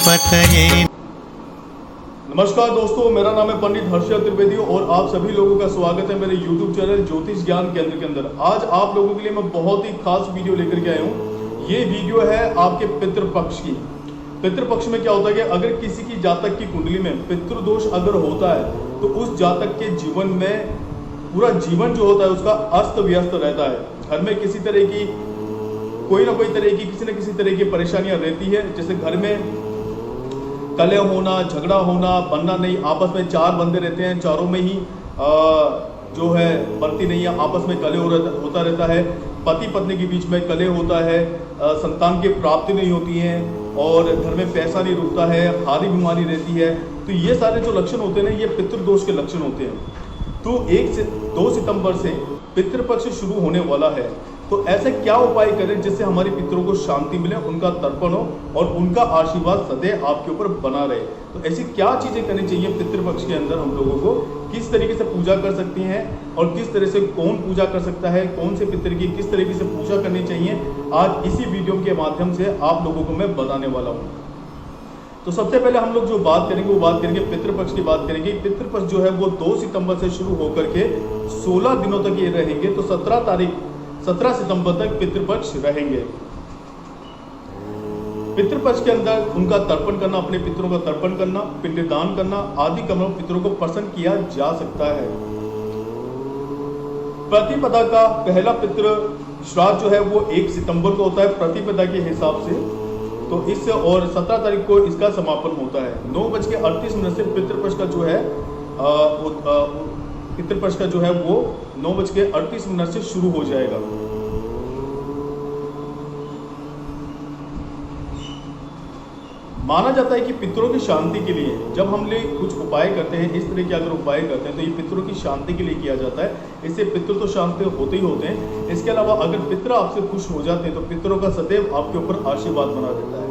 पतये। नमस्कार दोस्तों, मेरा नाम है पंडित हर्षद त्रिवेदी और आप सभी लोगों का स्वागत है मेरे YouTube चैनल ज्योतिष ज्ञान केंद्र के अंदर। आज आप लोगों के लिए मैं बहुत ही खास वीडियो लेकर के आया हूँ। ये वीडियो है आपके पितृपक्ष की। पितृपक्ष में क्या होता है कि अगर किसी की जातक की कुंडली में पितृदोष अगर होता है तो उस जातक के जीवन में पूरा जीवन जो होता है उसका अस्त व्यस्त रहता है। घर में किसी तरह की कोई ना कोई तरह की किसी न किसी तरह की परेशानियां रहती है, जैसे घर में कलह होना, झगड़ा होना, बनना नहीं, आपस में चार बंदे रहते हैं, चारों में ही जो है बनती नहीं है, आपस में कलह होता रहता है, पति पत्नी के बीच में कलह होता है, संतान की प्राप्ति नहीं होती है और घर में पैसा नहीं रुकता है, हारी बीमारी रहती है। तो ये सारे जो लक्षण होते हैं ना, ये पितृदोष के लक्षण होते हैं। तो 2 सितंबर से पितृपक्ष शुरू होने वाला है, तो ऐसे क्या उपाय करें जिससे हमारे पितरों को शांति मिले, उनका तर्पण हो और उनका आशीर्वाद सदैव आपके ऊपर बना रहे। तो ऐसी क्या चीजें करनी चाहिए पितृपक्ष के अंदर हम लोगों को, किस तरीके से पूजा कर सकती हैं और किस तरह से कौन पूजा कर सकता है, कौन से पितर की किस तरीके से पूजा करनी चाहिए, आज इसी वीडियो के माध्यम से आप लोगों को मैं बताने वाला हूँ। तो सबसे पहले हम लोग जो बात करेंगे वो बात करेंगे पितृपक्ष की बात करेंगे। पितृपक्ष जो है वो 2 सितंबर से शुरू होकर के 16 दिनों तक ये रहेंगे। तो 17 सितंबर तक पितृपक्ष रहेंगे। पितृपक्ष के अंदर उनका तर्पण करना, अपने पितरों का तर्पण करना, पिंडदान करना आदि कर्मों पितरों को प्रसन्न किया जा सकता है। प्रतिपदा का पहला पितृ श्राद्ध जो है वो 1 सितंबर को होता है प्रतिपदा के हिसाब से। तो इससे और 17 तारीख को इसका समापन होता है। 9:38 से पितृपक्ष का जो है पितृपक्ष का जो है वो 9:38 से शुरू हो जाएगा। माना जाता है कि पितरों की शांति के लिए जब हम लोग कुछ उपाय करते हैं, इस तरह के अगर उपाय करते हैं तो ये पितरों की शांति के लिए किया जाता है। इससे पितृ तो शांत होते ही होते हैं। इसके अलावा अगर पितर आपसे खुश हो जाते हैं तो पितरों का सदैव आपके ऊपर आशीर्वाद बना देता है।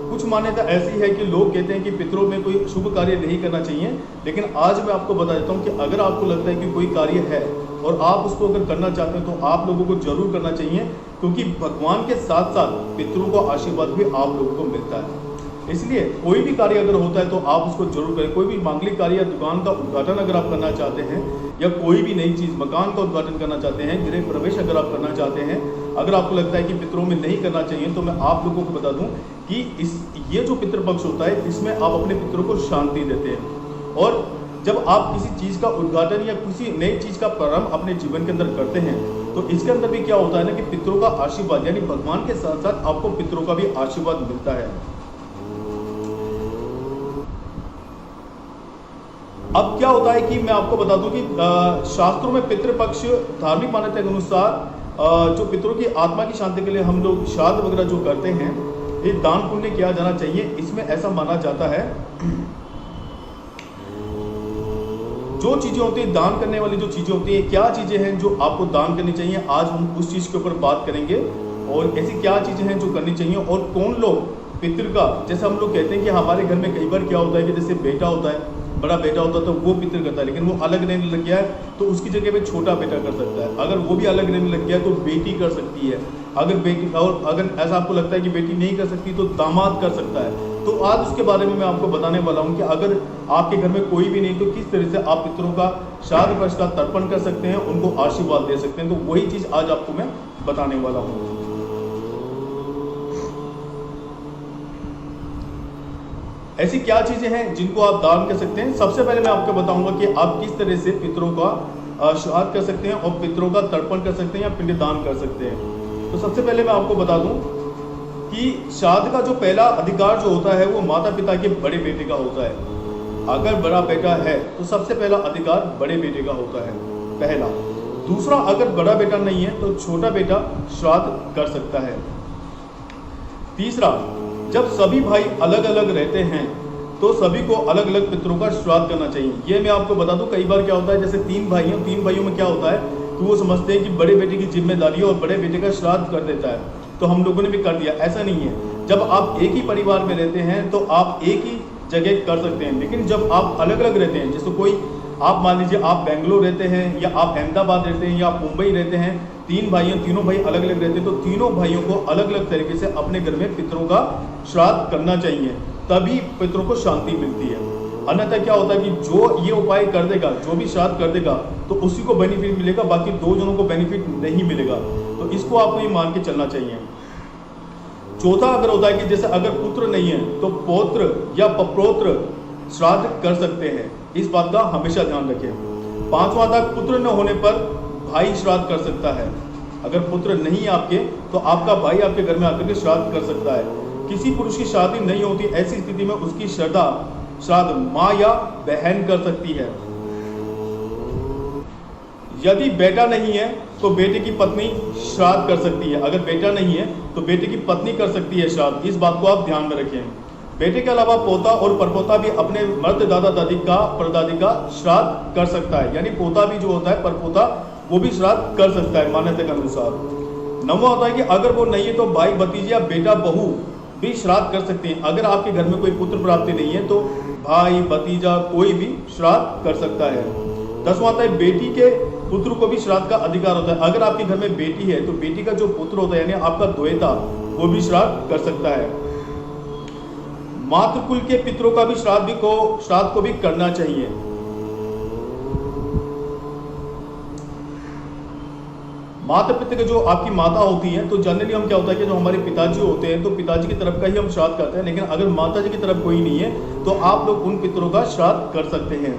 कुछ मान्यता ऐसी है कि लोग कहते हैं कि पितरों में कोई शुभ कार्य नहीं करना चाहिए, लेकिन आज मैं आपको बता देता हूँ कि अगर आपको लगता है कि कोई कार्य है और आप उसको अगर करना चाहते हैं तो आप लोगों को जरूर करना चाहिए, क्योंकि भगवान के साथ साथ पितरों का आशीर्वाद भी आप लोगों को मिलता है। इसलिए कोई भी कार्य अगर होता है तो आप उसको जरूर करें। कोई भी मांगलिक कार्य या दुकान का उद्घाटन अगर आप करना चाहते हैं या कोई भी नई चीज मकान का उद्घाटन करना चाहते हैं, गृह प्रवेश अगर आप करना चाहते हैं, अगर आपको लगता है कि पितरों में नहीं करना चाहिए, तो मैं आप लोगों को बता दूं कि ये जो पितृपक्ष होता है इसमें आप अपने पितरों को शांति देते हैं। और जब आप किसी चीज का उद्घाटन या किसी नई चीज का प्रारंभ अपने जीवन के अंदर करते हैं तो इसके अंदर भी क्या होता है ना कि पितरों का आशीर्वाद, यानी भगवान के साथ साथ आपको पितरों का भी आशीर्वाद मिलता है। अब क्या होता है कि मैं आपको बता दूं कि शास्त्रों में पितृपक्ष धार्मिक मान्यता के अनुसार जो पितरों की आत्मा की शांति के लिए हम लोग श्राद्ध वगैरह जो करते हैं, ये दान पुण्य किया जाना चाहिए। इसमें ऐसा माना जाता है जो चीजें होती है दान करने वाली जो चीजें होती है, क्या चीजें हैं जो आपको दान करनी चाहिए, आज हम उस चीज के ऊपर बात करेंगे। और ऐसी क्या चीजें हैं जो करनी चाहिए और कौन लोग पितृ का, जैसे हम लोग कहते हैं कि हमारे घर में कई बार क्या होता है कि जैसे बेटा होता है, बड़ा बेटा होता है तो वो पितृ करता है, लेकिन वो अलग रहने लग गया है तो उसकी जगह पे छोटा बेटा कर सकता है। अगर वो भी अलग रहने लग गया है तो बेटी कर सकती है। अगर बेटी, और अगर ऐसा आपको लगता है कि बेटी नहीं कर सकती तो दामाद कर सकता है। तो आज उसके बारे में मैं आपको बताने वाला हूँ कि अगर आपके घर में कोई भी नहीं तो किस तरह से आप पितरों का श्राद्ध पक्ष का तर्पण कर सकते हैं, उनको आशीर्वाद दे सकते हैं। तो वही चीज आज आपको मैं बताने वाला हूँ। ऐसी क्या चीजें हैं जिनको आप दान कर सकते हैं। सबसे पहले मैं आपको बताऊंगा कि आप किस तरह से पितरों का श्राद्ध कर सकते हैं और पितरों का तर्पण कर सकते हैं या पिंडदान कर सकते हैं। तो सबसे पहले मैं आपको बता दूं कि श्राद्ध का जो पहला अधिकार जो होता है वो माता पिता के बड़े बेटे का होता है। अगर बड़ा बेटा है तो सबसे पहला अधिकार बड़े बेटे का होता है, पहला। दूसरा, अगर बड़ा बेटा नहीं है तो छोटा बेटा श्राद्ध कर सकता है। तीसरा, जब सभी भाई अलग अलग रहते हैं तो सभी को अलग अलग पितरों का श्राद्ध करना चाहिए। ये मैं आपको बता दूं, कई बार क्या होता है जैसे 3 भाई हैं, 3 भाइयों में क्या होता है कि वो समझते हैं कि बड़े बेटे की जिम्मेदारी है और बड़े बेटे का श्राद्ध कर देता है, तो हम लोगों ने भी कर दिया। ऐसा नहीं है। जब आप एक ही परिवार में रहते हैं तो आप एक ही जगह कर सकते हैं, लेकिन जब आप अलग अलग रहते हैं, जैसे कोई आप मान लीजिए आप बेंगलोर रहते हैं या आप अहमदाबाद रहते हैं या आप मुंबई रहते हैं, 3 भाई हैं, तीनों भाई अलग अलग रहते हैं, तो तीनों भाइयों को अलग अलग तरीके से अपने घर में पितरों का श्राद्ध करना चाहिए। तभी पितरों को शांति मिलती है। अन्यथा क्या होता है कि जो ये उपाय कर देगा, जो भी श्राद्ध कर देगा, तो उसी को बेनिफिट मिलेगा, बाकी 2 जनों को बेनिफिट नहीं मिलेगा। तो इसको आपको ये मान के चलना चाहिए। चौथा अगर होता है कि जैसे अगर पुत्र नहीं है तो पौत्र या पप्रौत्र श्राद्ध कर सकते हैं, इस बात का हमेशा ध्यान रखें। 5वां था पुत्र न होने पर भाई श्राद्ध कर सकता है। अगर पुत्र नहीं है आपके तो आपका भाई आपके घर में आकर के श्राद्ध कर सकता है। किसी पुरुष की शादी नहीं होती, ऐसी स्थिति में उसकी श्राद्ध माँ या बहन कर सकती है। यदि बेटा नहीं है तो बेटे की पत्नी श्राद्ध कर सकती है। अगर बेटा नहीं है तो बेटे की पत्नी कर सकती है श्राद्ध, इस बात को आप ध्यान में रखें। बेटे के अलावा पोता और परपोता भी अपने मर्द दादा दादी का परदादी का श्राद्ध कर सकता है। यानी पोता भी जो होता है, परपोता, वो भी श्राद्ध कर सकता है मान्यता के अनुसार। 9वां होता है कि अगर वो नहीं है तो भाई भतीजे या बेटा बहू भी श्राद्ध कर सकते हैं। अगर आपके घर में कोई पुत्र प्राप्ति नहीं है तो भाई भतीजा कोई भी श्राद्ध कर सकता है। 10वां आता है बेटी के पुत्र को भी श्राद्ध का अधिकार होता है। अगर आपके घर में बेटी है तो बेटी का जो पुत्र होता है यानी आपका द्वैता, वो भी श्राद्ध कर सकता है। मातृकुल के पितरों का भी श्राद्ध को भी करना चाहिए। माता पिता के जो आपकी माता होती है तो जनरली हम क्या होता है कि जो हमारे पिताजी होते हैं तो पिताजी की तरफ का ही हम श्राद्ध करते हैं, लेकिन अगर माता जी की तरफ कोई नहीं है तो आप लोग उन पितरों का श्राद्ध कर सकते हैं।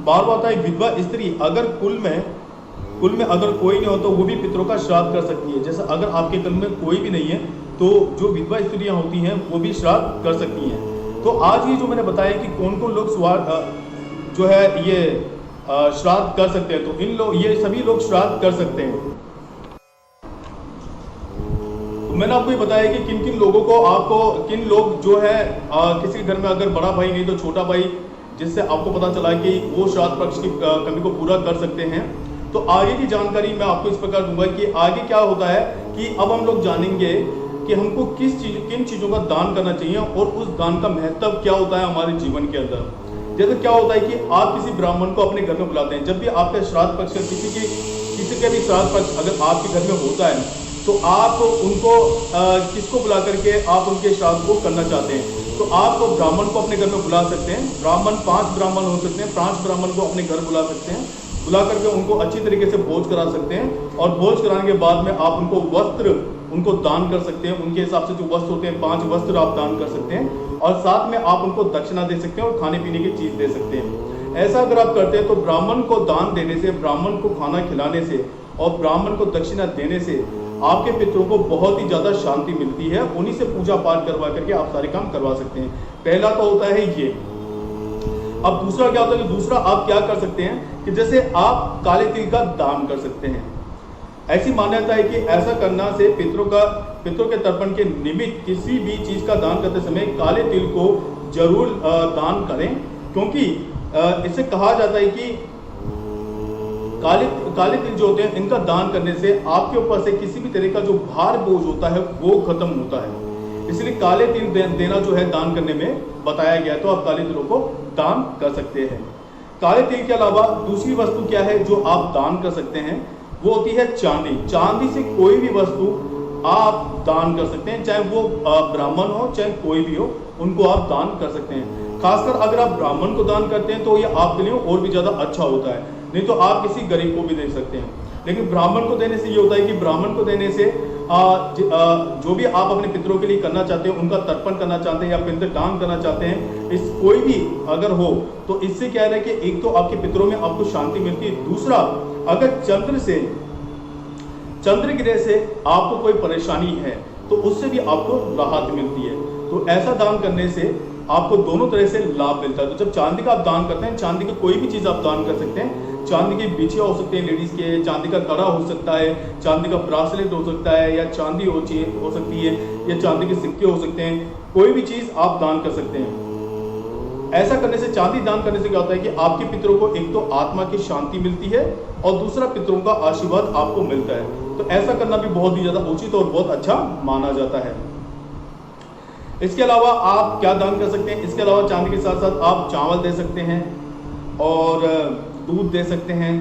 12वां आता है विधवा स्त्री, अगर कुल में अगर कोई नहीं हो तो वो भी पितरों का श्राद्ध कर सकती है। जैसे अगर आपके कुल में कोई भी नहीं है तो जो विधवा स्त्रियां होती हैं वो भी श्राद्ध कर सकती हैं। तो आज ये जो मैंने बताया कि कौन कौन लोग जो है ये श्राद्ध कर सकते हैं, तो ये सभी लोग श्राद्ध कर सकते हैं। मैंने आपको ये बताया कि किन किन लोगों को किन लोग जो है किसी घर में अगर बड़ा भाई नहीं तो छोटा भाई, जिससे आपको पता चला कि वो श्राद्ध पक्ष की कमी को पूरा कर सकते हैं। तो आगे की जानकारी मैं आपको इस प्रकार दूंगा कि आगे क्या होता है कि अब हम लोग जानेंगे कि हमको किन चीज़ों का दान करना चाहिए और उस दान का महत्व क्या होता है हमारे जीवन के अंदर। जैसे क्या होता है कि आप किसी ब्राह्मण को अपने घर में बुलाते हैं। जब भी आपका श्राद्ध पक्ष किसी के भी श्राद्ध पक्ष अगर आपके घर में होता है तो आप उनको किसको बुला करके आप उनके श्राद्ध को करना चाहते हैं, तो आप ब्राह्मण को अपने घर में बुला सकते हैं। 5 ब्राह्मण हो सकते हैं, 5 ब्राह्मण को अपने घर बुला सकते हैं। बुला करके उनको अच्छी तरीके से भोज करा सकते हैं और भोज कराने के बाद में आप उनको वस्त्र उनको दान कर सकते हैं। उनके हिसाब से जो वस्त्र होते हैं 5 वस्त्र आप दान कर सकते हैं और साथ में आप उनको दक्षिणा दे सकते हैं और खाने पीने की चीज़ दे सकते हैं। ऐसा अगर आप करते हैं तो ब्राह्मण को दान देने से, ब्राह्मण को खाना खिलाने से और ब्राह्मण को दक्षिणा देने से आपके पितरों को बहुत ही ज़्यादा शांति मिलती है। उन्हीं से पूजा पाठ करवा करके आप सारे काम करवा सकते हैं। पहला तो होता है ये। अब दूसरा क्या होता है कि दूसरा आप क्या कर सकते हैं कि जैसे आप काले तिल का दान कर सकते हैं। ऐसी मान्यता है कि ऐसा करना से पितरों के तर्पण के निमित्त किसी भी चीज़ का दान करते समय काले तिल को जरूर दान करें, क्योंकि इससे कहा जाता है कि काले तिल जो होते हैं इनका दान करने से आपके ऊपर से किसी भी तरह का जो भार बोझ होता है वो खत्म होता है। इसलिए काले तिल देना जो है दान करने में बताया गया है, तो आप काले तिलों को दान कर सकते हैं। काले तिल के अलावा दूसरी वस्तु क्या है जो आप दान कर सकते हैं, वो होती है चांदी। चांदी से कोई भी वस्तु आप दान कर सकते हैं, चाहे वो ब्राह्मण हो चाहे कोई भी हो, उनको आप दान कर सकते हैं। खासकर अगर आप ब्राह्मण को दान करते हैं तो ये आपके लिए और भी ज़्यादा अच्छा होता है, नहीं तो आप किसी गरीब को भी दे सकते हैं। लेकिन ब्राह्मण को देने से ये होता है कि ब्राह्मण को देने से जो भी आप अपने पितरों के लिए करना चाहते हैं, उनका तर्पण करना चाहते हैं या पिंडदान करना चाहते हैं, इस कोई भी अगर हो तो इससे क्या है कि एक तो आपके पितरों में आपको शांति मिलती है, दूसरा अगर चंद्र ग्रह से आपको कोई परेशानी है तो उससे भी आपको राहत मिलती है। तो ऐसा दान करने से आपको दोनों तरह से लाभ मिलता है। तो जब चांदी का आप दान करते हैं, चांदी की कोई भी चीज़ आप दान कर सकते हैं। चांदी की बिछिया हो सकती है लेडीज़ के, चांदी का कड़ा हो सकता है, चांदी का ब्रासलेट हो सकता है, या चांदी हो सकती है, या चांदी के सिक्के हो सकते हैं। कोई भी चीज़ आप दान कर सकते हैं। ऐसा करने से, चांदी दान करने से क्या होता है कि आपके पितरों को एक तो आत्मा की शांति मिलती है और दूसरा पितरों का आशीर्वाद आपको मिलता है। तो ऐसा करना भी बहुत ही ज़्यादा उचित और बहुत अच्छा माना जाता है। इसके अलावा आप क्या दान कर सकते हैं, इसके अलावा चांदी के साथ साथ आप चावल दे सकते हैं और दूध दे सकते हैं,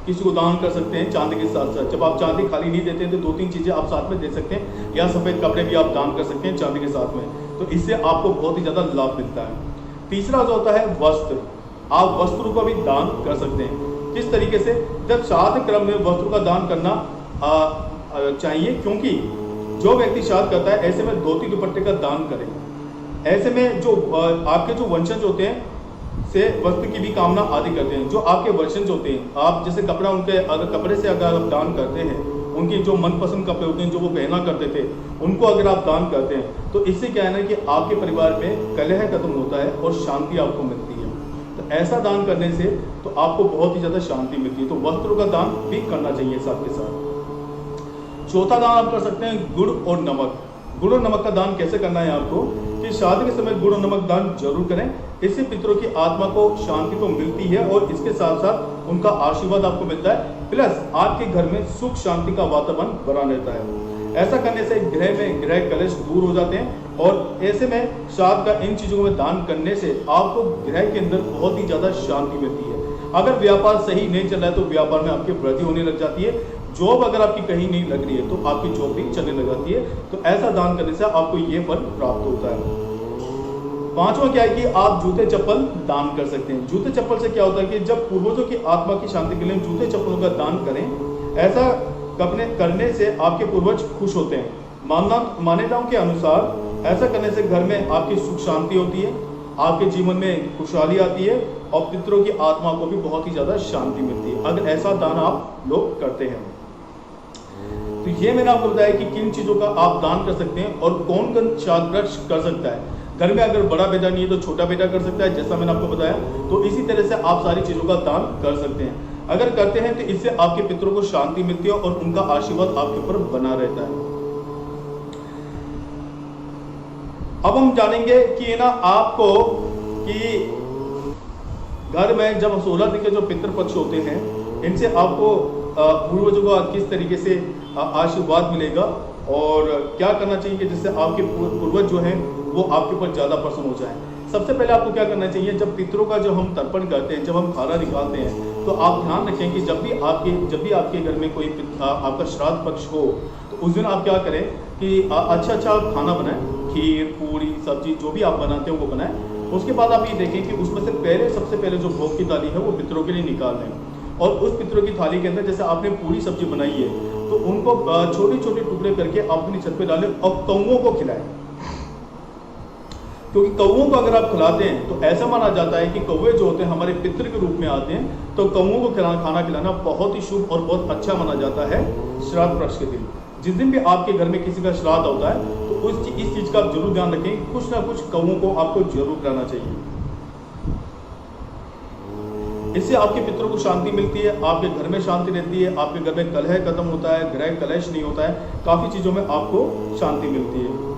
किसी को दान कर सकते हैं चांदी के साथ साथ। जब आप चांदी खाली नहीं देते हैं तो 2-3 चीज़ें आप साथ में दे सकते हैं, या सफ़ेद कपड़े भी आप दान कर सकते हैं चांदी के साथ में। तो इससे आपको बहुत ही ज़्यादा लाभ मिलता है। तीसरा जो होता है वस्त्र, आप वस्त्रों का भी दान कर सकते हैं। किस तरीके से? जब श्राद्ध क्रम में वस्त्रों का दान करना चाहिए, क्योंकि जो व्यक्ति श्राद्ध करता है ऐसे में धोती दुपट्टे का दान करें। ऐसे में जो आपके जो वंशज होते हैं से वस्त्र की भी कामना आदि करते हैं। जो आपके वंशज होते हैं, आप जैसे कपड़ा उनके अगर कपड़े से अगर आप दान करते हैं, उनके जो मनपसंद कपड़े होते हैं जो वो पहना करते थे, उनको अगर आप दान करते हैं तो इससे क्या है ना कि आपके परिवार में कलह खत्म होता है और शांति आपको मिलती है। तो ऐसा दान करने से तो आपको बहुत ही ज़्यादा शांति मिलती है। तो वस्त्रों का दान भी करना चाहिए साथ के साथ। चौथा दान आप कर सकते हैं गुड़ और नमक। गुड़ और नमक का दान कैसे करना है आपको कि शादी के समय गुड़ और नमक दान जरूर करें। इससे पितरों की आत्मा को शांति तो मिलती है और इसके साथ साथ उनका आशीर्वाद आपको मिलता है, प्लस आपके घर में सुख शांति का वातावरण बना रहता है। ऐसा करने से गृह में ग्रह कलेश दूर हो जाते हैं और ऐसे में श्राद्ध का इन चीज़ों में दान करने से आपको गृह के अंदर बहुत ही ज़्यादा शांति मिलती है। अगर व्यापार सही नहीं चल रहा है तो व्यापार में आपकी वृद्धि होने लग जाती है। जॉब अगर आपकी कहीं नहीं लग रही है तो आपकी जॉब भी चलने लग जाती है। तो ऐसा दान करने से आपको ये फल प्राप्त होता है। पांचवा क्या है कि आप जूते चप्पल दान कर सकते हैं। जूते चप्पल से क्या होता है कि जब पूर्वजों की आत्मा की शांति के लिए जूते चप्पलों का दान करें, ऐसा करने से आपके पूर्वज खुश होते हैं। मान्यताओं के अनुसार ऐसा करने से घर में आपकी सुख शांति होती है, आपके जीवन में खुशहाली आती है और पितरों की आत्मा को भी बहुत ही ज्यादा शांति मिलती है अगर ऐसा दान आप लोग करते हैं। तो ये मैंने आपको बताया कि किन चीजों का आप दान कर सकते हैं और कौन कौन श्राद्ध कर सकता है। घर में अगर बड़ा बेटा नहीं है तो छोटा बेटा कर सकता है, जैसा मैंने आपको बताया। तो इसी तरह से आप सारी चीजों का दान कर सकते हैं। अगर करते हैं तो इससे आपके पितरों को शांति मिलती है और उनका आशीर्वाद आपके ऊपर बना रहता है। अब हम जानेंगे कि ना आपको कि घर में जब 16 दिन के जो पितृपक्ष होते हैं, इनसे आपको पूर्वजों का किस तरीके से आशीर्वाद मिलेगा और क्या करना चाहिए कि जिससे आपके पूर्वज जो हैं वो आपके ऊपर ज़्यादा प्रसन्न हो जाए। सबसे पहले आपको क्या करना चाहिए, जब पितरों का जो हम तर्पण करते हैं, जब हम खाना निकालते हैं, तो आप ध्यान रखें कि जब भी आपके घर में कोई आपका श्राद्ध पक्ष हो तो उस दिन आप क्या करें कि अच्छा खाना बनाएं, खीर पूरी सब्जी जो भी आप बनाते हैं वो बनाएं। उसके बाद आप ये देखें कि उसमें से सबसे पहले जो भोग की थाली है वो पितरों के लिए निकाल लें और उस पितरों की थाली के अंदर जैसे आपने पूरी सब्जी बनाई है तो उनको छोटे छोटे टुकड़े करके आप अपनी छत पे डालें और कौवों को खिलाएं। क्योंकि कौवों को अगर आप खिलाते हैं तो ऐसा माना जाता है कि कौवे जो होते हैं हमारे पितृ के रूप में आते हैं, तो कौवों को खाना खिलाना बहुत ही शुभ और बहुत अच्छा माना जाता है श्राद्ध पक्ष के दिन। जिस दिन भी आपके घर में किसी का श्राद्ध होता है तो इस चीज का आप जरूर ध्यान रखें, कुछ ना कुछ कौवों को आपको जरूर खिलाना चाहिए। इससे आपके पितरों को शांति मिलती है, आपके घर में शांति रहती है, आपके घर में कलह खत्म होता है, ग्रह कलेश नहीं होता है, काफी चीजों में आपको शांति मिलती है।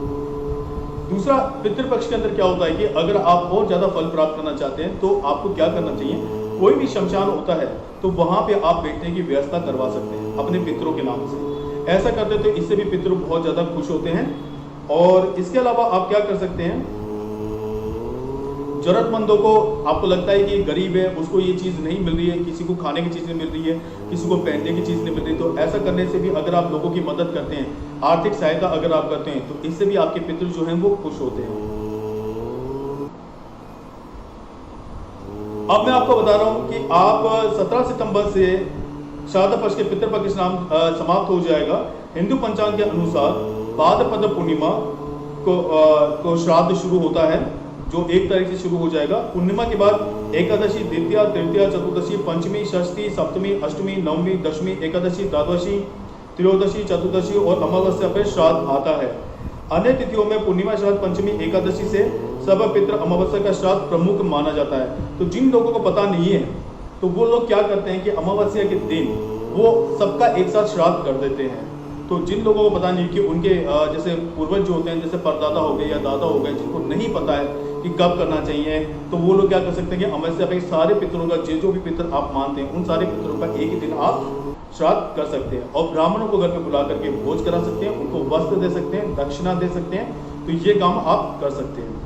दूसरा, पितृपक्ष के अंदर क्या होता है कि अगर आप और ज्यादा फल प्राप्त करना चाहते हैं तो आपको क्या करना चाहिए, कोई भी शमशान होता है तो वहां पे आप बैठने की व्यवस्था करवा सकते हैं अपने पितरों के नाम से। ऐसा करते तो इससे भी पितृ बहुत ज्यादा खुश होते हैं। और इसके अलावा आप क्या कर सकते हैं, जरूरतमंदों को आपको लगता है कि गरीब है, उसको ये चीज़ नहीं मिल रही है, किसी को खाने की चीज़ नहीं मिल रही है, किसी को पहनने की चीज़ नहीं मिल रही, तो ऐसा करने से भी अगर आप लोगों की मदद करते हैं, आर्थिक सहायता अगर आप करते हैं तो इससे भी आपके पितृ जो हैं वो खुश होते हैं। अब मैं आपको बता रहा हूं कि आप 17 सितंबर से श्राद्ध पक्ष के पितृपक्ष नाम समाप्त हो जाएगा। हिंदू पंचांग के अनुसार भाद्रपद पूर्णिमा को श्राद्ध शुरू होता है, जो 1 तारीख से शुरू हो जाएगा। पूर्णिमा के बाद एकादशी, द्वितीया, तृतीया, चतुर्दशी, पंचमी, षष्ठी, सप्तमी, अष्टमी, नवमी, दशमी, एकादशी, द्वादशी, त्रयोदशी, चतुर्दशी और अमावस्या पर श्राद्ध आता है। अन्य तिथियों में पूर्णिमा श्राद्ध, पंचमी, एकादशी से सब पितृ, अमावस्या का श्राद्ध प्रमुख माना जाता है। तो जिन लोगों को पता नहीं है तो वो लोग क्या करते हैं कि अमावस्या के दिन वो सबका एक साथ श्राद्ध कर देते हैं। तो जिन लोगों को पता नहीं कि उनके जैसे पूर्वज जो होते हैं, जैसे परदादा हो गए या दादा हो गए, जिनको नहीं पता है कि कब करना चाहिए, तो वो लोग क्या कर सकते हैं कि अमावस्या पे सारे पितरों का जो भी पितर आप मानते हैं उन सारे पितरों का एक ही दिन आप श्राद्ध कर सकते हैं और ब्राह्मणों को घर पे बुला करके भोज करा सकते हैं, उनको वस्त्र दे सकते हैं, दक्षिणा दे सकते हैं। तो ये काम आप कर सकते हैं।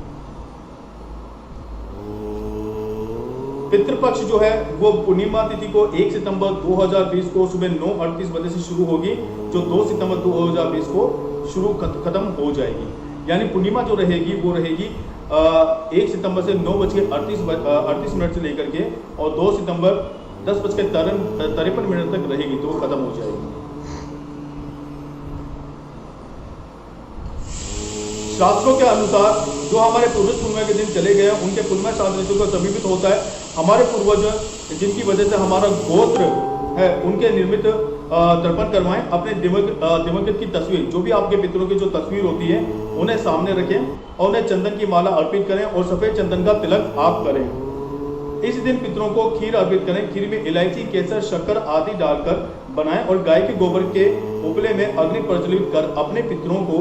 पितृपक्ष जो है वो पूर्णिमा तिथि को 1 सितंबर 2020 को सुबह 9:38 बजे से शुरू होगी, जो 2 सितंबर 2020 को खत्म हो जाएगी। यानी पूर्णिमा जो रहेगी वो रहेगी 1 सितंबर से 9:38 से लेकर के और 2 सितंबर 10:53 तक रहेगी, तो खत्म हो जाएगी। शास्त्रों के अनुसार जो हमारे पूर्वज पूर्णिमा के दिन चले गए उनके पूर्णिमा श्राद्ध ऋतु का समीपित होता है। हमारे पूर्वज जिनकी वजह से हमारा गोत्र है उनके निर्मित तर्पण करवाएं, अपने दिवंगत की तस्वीर, जो भी आपके पितरों की जो तस्वीर होती है उन्हें सामने रखें और उन्हें चंदन की माला अर्पित करें और सफेद चंदन का तिलक आप करें। इस दिन पितरों को खीर अर्पित करें। खीर में इलायची, केसर, शक्कर आदि डालकर बनाएं और गाय के गोबर के उपले में अग्नि प्रज्वलित कर अपने पितरों को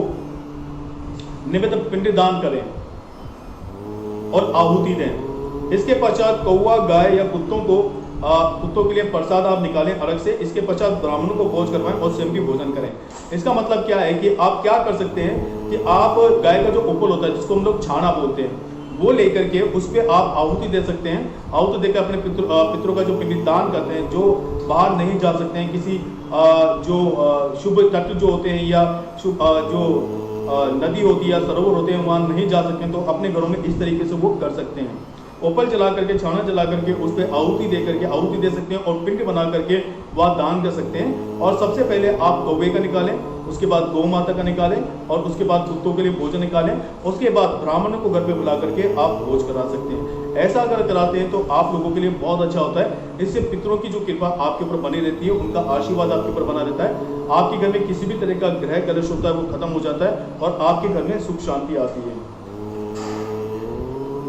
निमित्त पिंडदान करें और आहुति दें। इसके पश्चात कौवा, गाय या कुत्तों के लिए प्रसाद आप निकालें अलग से। इसके पश्चात ब्राह्मणों को भोज करवाएं और स्वयं भी भोजन करें। इसका मतलब क्या है कि आप क्या कर सकते हैं कि आप गाय का जो उपल होता है जिसको हम लोग छाना बोलते हैं वो लेकर के उस पर आप आहुति दे सकते हैं। आहुति देकर अपने पितरों का जो पिंडदान करते हैं, जो बाहर नहीं जा सकते हैं, किसी जो शुभ तट जो होते हैं या जो नदी होती है या सरोवर होते हैं वहां नहीं जा सकते हैं, तो अपने घरों में इस तरीके से वो कर सकते हैं। ओपल जला करके, छाना जला करके उस पर आहुति दे करके आहुति दे सकते हैं और पिंड बना करके वह दान कर सकते हैं। और सबसे पहले आप कौवे का निकालें, उसके बाद गौ माता का निकालें और उसके बाद कुत्तों के लिए भोजन निकालें। उसके बाद ब्राह्मणों को घर पे बुला करके आप भोज करा सकते हैं। ऐसा अगर कराते हैं तो आप लोगों के लिए बहुत अच्छा होता है। इससे पितरों की जो कृपा आपके ऊपर बनी रहती है, उनका आशीर्वाद आपके ऊपर बना रहता है। आपके घर में किसी भी तरह का ग्रह कलश होता है वो खत्म हो जाता है और आपके घर में सुख शांति आती है।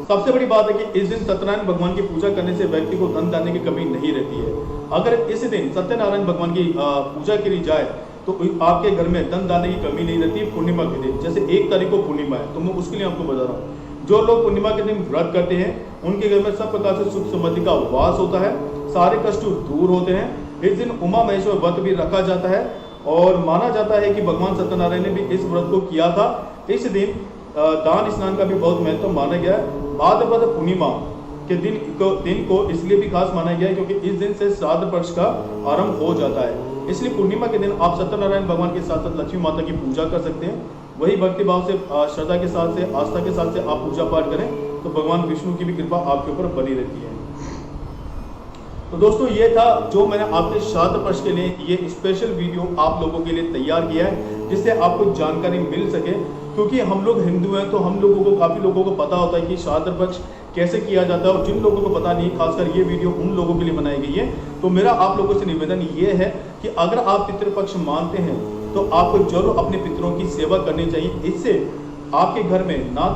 सबसे बड़ी बात है कि इस दिन सत्यनारायण भगवान की पूजा करने से व्यक्ति को धन दाने की कमी नहीं रहती है। अगर इस दिन सत्यनारायण भगवान की पूजा करी जाए तो आपके घर में धन दाने की कमी नहीं रहती है। पूर्णिमा के दिन, जैसे 1 तारीख को पूर्णिमा है तो मैं उसके लिए आपको बता रहा हूँ, जो लोग पूर्णिमा के दिन व्रत करते हैं उनके घर में सब प्रकार से सुख समृद्धि का वास होता है, सारे कष्ट दूर होते हैं। इस दिन उमा महेश्वर व्रत भी रखा जाता है और माना जाता है कि भगवान सत्यनारायण ने भी इस व्रत को किया था। इस दिन दान स्नान का भी बहुत महत्व माना गया है। भाद्रपद पूर्णिमा के दिन को इसलिए भी खास माना गया है क्योंकि इस दिन से श्राद्ध पक्ष का आरंभ हो जाता है। इसलिए पूर्णिमा के दिन आप सत्यनारायण भगवान के साथ साथ लक्ष्मी माता की पूजा कर सकते हैं। वही भक्ति भाव से, श्रद्धा के साथ से, आस्था के साथ से आप पूजा पाठ करें तो भगवान विष्णु की भी कृपा आपके ऊपर बनी रहती है। तो दोस्तों ये था जो मैंने आपके श्राद्ध पक्ष के लिए ये स्पेशल वीडियो आप लोगों के लिए तैयार किया है, जिससे आपको जानकारी मिल सके। क्योंकि हम लोग हिंदू हैं तो हम लोगों को, काफ़ी लोगों को पता होता है कि श्राद्ध पक्ष कैसे किया जाता है, और जिन लोगों को पता नहीं, खासकर ये वीडियो उन लोगों के लिए बनाई गई है। तो मेरा आप लोगों से निवेदन ये है कि अगर आप पितृपक्ष मानते हैं तो आपको जरूर अपने पितरों की सेवा करनी चाहिए। इससे आपके घर में ना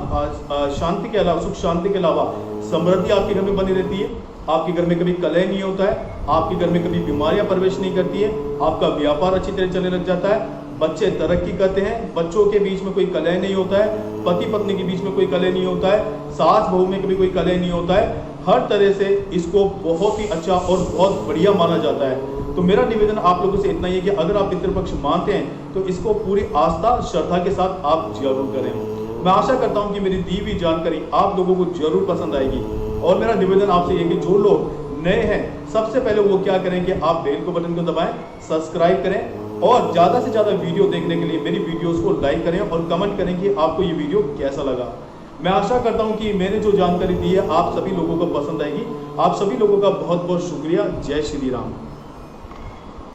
शांति के अलावा, सुख शांति के अलावा समृद्धि आपके घर में बनी रहती है। आपके घर में कभी कलह नहीं होता है, आपके घर में कभी बीमारियां प्रवेश नहीं करती है, आपका व्यापार अच्छी तरह चलने लग जाता है, बच्चे तरक्की करते हैं, बच्चों के बीच में कोई कलह नहीं होता है, पति पत्नी के बीच में कोई कलह नहीं होता है, सास बहू में कभी कोई कलह नहीं होता है। हर तरह से इसको बहुत ही अच्छा और बहुत बढ़िया माना जाता है। तो मेरा निवेदन आप लोगों से इतना ही है कि अगर आप पितृपक्ष मानते हैं तो इसको पूरी आस्था श्रद्धा के साथ आप जरूर करें। मैं आशा करता हूं कि मेरी दी हुई जानकारी आप लोगों को जरूर पसंद आएगी। और मेरा निवेदन आपसे ये कि जो लोग नए हैं सबसे पहले वो क्या करें कि आप बेल को बटन को दबाएं, सब्सक्राइब करें और ज़्यादा से ज़्यादा वीडियो देखने के लिए मेरी वीडियोस को लाइक करें और कमेंट करें कि आपको ये वीडियो कैसा लगा। मैं आशा करता हूं कि मैंने जो जानकारी दी है आप सभी लोगों को पसंद आएगी। आप सभी लोगों का बहुत बहुत शुक्रिया। जय श्री राम।